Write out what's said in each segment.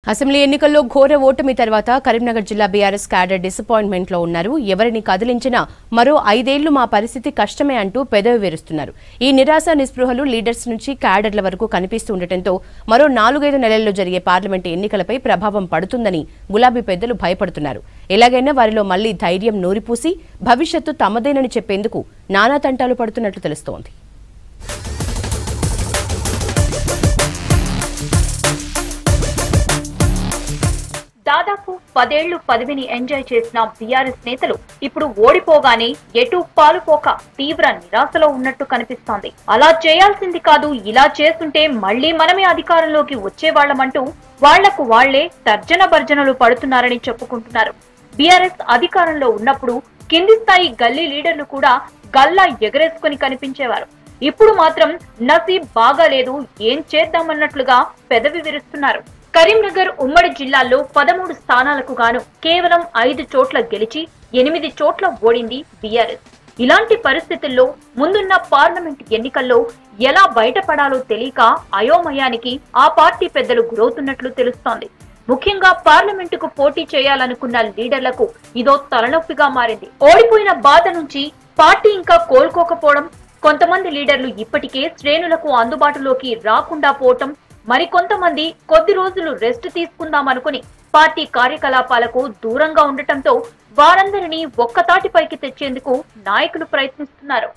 Assembly ఎన్నికల్లో ఘోర ఓటమి తర్వాత కరీంనగర్ జిల్లా బీఆర్ఎస్ క్యాడర్ డిసప్పాయింట్మెంట్ లో ఉన్నారు. ఎవరిని కదిలించినా మరో 5 ఏళ్లు మా పరిస్థితి కష్టమే అంటూ పెదవి విరుస్తున్నారు. ఈ నిరాశ నిస్పృహలు లీడర్స్ నుంచి క్యాడర్ల వరకు కనిపిస్తూ ఉండటంతో మరో 4-5 నెలల్లో జరిగే పార్లమెంటు ఎన్నికలపై ప్రభావం పడుతుందని గులాబీ పెద్దలు భయపడుతున్నారు. ఎలాగైనా వారిలో మళ్లీ ధైర్యం నూరిపూసి భవిష్యత్తు తమదేనని చెప్పేందుకు నానా తంటాలు పడుతున్నట్లు తెలుస్తోంది. దాదాపు 10 ఏళ్లు పదవిని ఎంజాయ్ చేసిన బీఆర్ఎస్ నేతలు ఇప్పుడు ఓడిపోగానే ఎటు పాలుపోక తీవ్ర నిరాశలో ఉన్నట్టు కనిపిస్తోంది. అలా చేయాల్సింది కాదు, ఇలా చేస్తుంటే మళ్లీ మనమే అధికారంలోకి వచ్చేవాళ్లమంటూ వాళ్లకు వాళ్లే తర్జన భర్జనలు పడుతున్నారని చెప్పుకుంటున్నారు. బీఆర్ఎస్ అధికారంలో ఉన్నప్పుడు కింది స్థాయి గల్లీ లీడర్లు కూడా గల్లా ఎగరేసుకుని కనిపించేవారు. ఇప్పుడు మాత్రం నసీబ్ బాగాలేదు, ఏం చేద్దామన్నట్లుగా పెదవి విరుస్తున్నారు. కరీంనగర్ ఉమ్మడి జిల్లాల్లో 13 స్థానాలకు గాను కేవలం 5 చోట్ల గెలిచి 8 చోట్ల ఓడింది బీఆర్ఎస్. ఇలాంటి పరిస్థితుల్లో ముందున్న పార్లమెంట్ ఎన్నికల్లో ఎలా బయటపడాలో తెలియక అయోమయానికి ఆ పార్టీ పెద్దలు గురవుతున్నట్లు తెలుస్తోంది. ముఖ్యంగా పార్లమెంటుకు పోటీ చేయాలనుకున్న లీడర్లకు ఇదో తలనొప్పిగా మారింది. ఓడిపోయిన బాధ నుంచి పార్టీ ఇంకా కోలుకోకపోవడం, కొంతమంది లీడర్లు ఇప్పటికే శ్రేణులకు అందుబాటులోకి రాకుండా పోవటం, మరికొంతమంది కొద్ది రోజులు రెస్ట్ తీసుకుందామనుకుని పార్టీ కార్యకలాపాలకు దూరంగా ఉండటంతో వారందరినీ ఒక్కతాటిపైకి తెచ్చేందుకు నాయకులు ప్రయత్నిస్తున్నారు.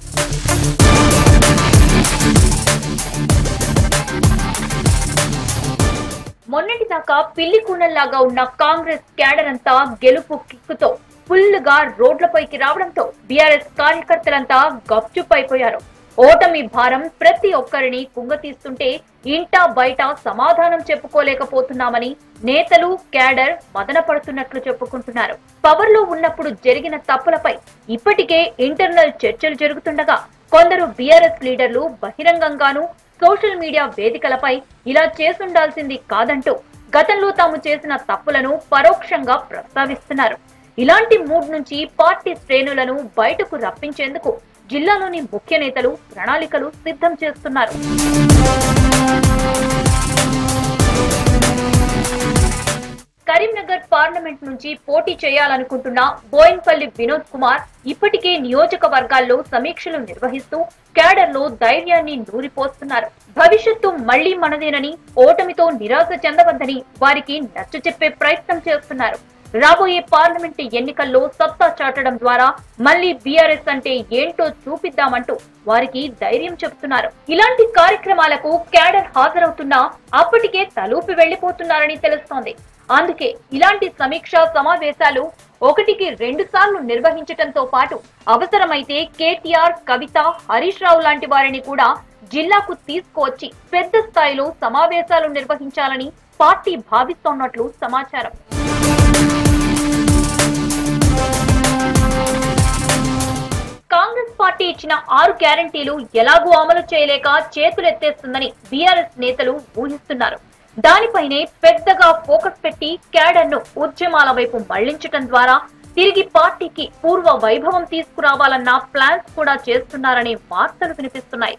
మొన్నటిదాకా పిల్లి కూనల్లాగా ఉన్న కాంగ్రెస్ క్యాడర్ అంతా గెలుపు కిక్కుతో ఫుల్ గా రోడ్లపైకి రావడంతో బీఆర్ఎస్ కార్యకర్తలంతా గప్చుప్ అయిపోయారు. ఓటమి భారం ప్రతి ఒక్కరిని కుంగతీస్తుంటే ఇంటా బయట సమాధానం చెప్పుకోలేకపోతున్నామని నేతలు క్యాడర్ మదన పడుతున్నట్లు చెప్పుకుంటున్నారు. పవర్ లో ఉన్నప్పుడు జరిగిన తప్పులపై ఇప్పటికే ఇంటర్నల్ చర్చలు జరుగుతుండగా కొందరు బీఆర్ఎస్ లీడర్లు బహిరంగంగానూ సోషల్ మీడియా వేదికలపై ఇలా చేసుండాల్సింది కాదంటూ గతంలో తాము చేసిన తప్పులను పరోక్షంగా ప్రస్తావిస్తున్నారు. ఇలాంటి మూడ్ నుంచి పార్టీ శ్రేణులను బయటకు రప్పించేందుకు జిల్లాలోని ముఖ్య నేతలు ప్రణాళికలు సిద్ధం చేస్తున్నారు. కరీంనగర్ పార్లమెంట్ నుంచి పోటీ చేయాలనుకుంటున్న బోయిన్పల్లి వినోద్ కుమార్ ఇప్పటికే నియోజకవర్గాల్లో సమీక్షలు నిర్వహిస్తూ క్యాడర్ లో ధైర్యాన్ని నూరిపోస్తున్నారు. భవిష్యత్తు మళ్లీ మనదేనని, ఓటమితో నిరాశ చెందవద్దని వారికి నచ్చచెప్పే ప్రయత్నం చేస్తున్నారు. రాబోయే పార్లమెంటు ఎన్నికల్లో సత్తా చాటడం ద్వారా మళ్లీ బీఆర్ఎస్ అంటే ఏంటో చూపిద్దామంటూ వారికి ధైర్యం చెబుతున్నారు. ఇలాంటి కార్యక్రమాలకు క్యాడర్ హాజరవుతున్నా అప్పటికే తలూపి వెళ్లిపోతున్నారని తెలుస్తోంది. అందుకే ఇలాంటి సమీక్షా సమావేశాలు 1కి 2 సార్లు నిర్వహించడంతో పాటు అవసరమైతే కేటీఆర్, కవిత, హరీష్ రావు లాంటి వారిని కూడా జిల్లాకు తీసుకువచ్చి పెద్ద స్థాయిలో సమావేశాలు నిర్వహించాలని పార్టీ భావిస్తోన్నట్లు సమాచారం. కాంగ్రెస్ పార్టీ ఇచ్చిన 6 గ్యారంటీలు ఎలాగూ అమలు చేయలేక చేతులెత్తేస్తుందని బీఆర్ఎస్ నేతలు ఊహిస్తున్నారు. దానిపైనే పెద్దగా ఫోకస్ పెట్టి క్యాడర్ ను ఉద్యమాల వైపు మళ్లించడం ద్వారా తిరిగి పార్టీకి పూర్వ వైభవం తీసుకురావాలన్న ప్లాన్స్ కూడా చేస్తున్నారనే వార్తలు వినిపిస్తున్నాయి.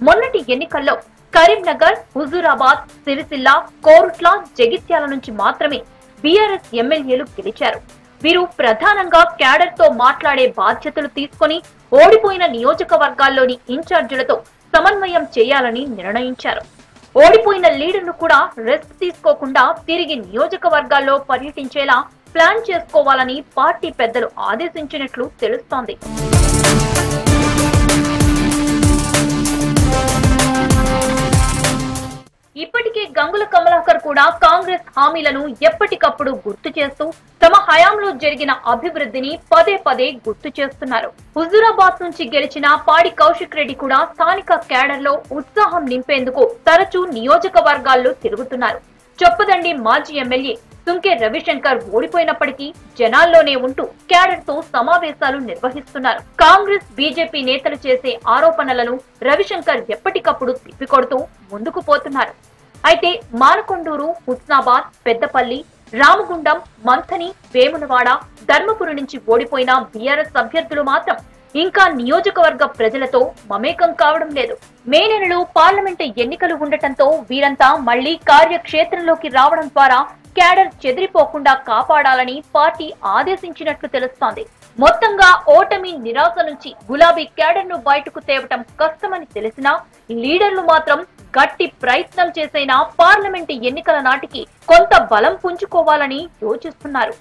మొన్నటి ఎన్నికల్లో కరీంనగర్, హుజూరాబాద్, సిరిసిల్ల, కోరుట్ల, జగిత్యాల నుంచి మాత్రమే బీఆర్ఎస్ ఎమ్మెల్యేలు గెలిచారు. వీరు ప్రధానంగా క్యాడర్ తో మాట్లాడే బాధ్యతలు తీసుకుని ఓడిపోయిన నియోజకవర్గాల్లోని ఇన్ఛార్జీలతో సమన్వయం చేయాలని నిర్ణయించారు. ఓడిపోయిన లీడర్లు కూడా రెస్ట్ తీసుకోకుండా తిరిగి నియోజకవర్గాల్లో పర్యటించేలా ప్లాన్ చేసుకోవాలని పార్టీ పెద్దలు ఆదేశించినట్లు తెలుస్తోంది. ఇప్పటికే గంగుల కమలాకర్ కూడా కాంగ్రెస్ హామీలను ఎప్పటికప్పుడు గుర్తు చేస్తూ తమ హయాంలో జరిగిన అభివృద్ధిని పదే పదే గుర్తు చేస్తున్నారు. హుజూరాబాద్ నుంచి గెలిచిన పాడి కౌశిక్ రెడ్డి కూడా స్థానిక క్యాడర్ లో ఉత్సాహం నింపేందుకు తరచూ నియోజకవర్గాల్లో తిరుగుతున్నారు. చొప్పదండి మాజీ ఎమ్మెల్యే సుంకే రవిశంకర్ ఓడిపోయినప్పటికీ జనాల్లోనే ఉంటూ క్యాడర్ తో సమావేశాలు నిర్వహిస్తున్నారు. కాంగ్రెస్, బీజేపీ నేతలు చేసే ఆరోపణలను రవిశంకర్ ఎప్పటికప్పుడు తిప్పికొడుతూ ముందుకు పోతున్నారు. అయితే మానకొండూరు, హుస్నాబాద్, పెద్దపల్లి, రామగుండం, మంథని, వేములవాడ, ధర్మపురి నుంచి ఓడిపోయిన బీఆర్ఎస్ అభ్యర్థులు మాత్రం ఇంకా నియోజకవర్గ ప్రజలతో మమేకం కావడం లేదు. మే నెలలో పార్లమెంటు ఎన్నికలు ఉండటంతో వీరంతా మళ్లీ కార్యక్షేత్రంలోకి రావడం ద్వారా క్యాడర్ చెదిరిపోకుండా కాపాడాలని పార్టీ ఆదేశించినట్లు తెలుస్తోంది. మొత్తంగా ఓటమి నిరాశ నుంచి గులాబీ క్యాడర్ ను బయటకు తేవటం కష్టమని తెలిసినా లీడర్లు మాత్రం గట్టి ప్రయత్నం చేసైనా పార్లమెంటు ఎన్నికల నాటికి కొంత బలం పుంజుకోవాలని యోచిస్తున్నారు.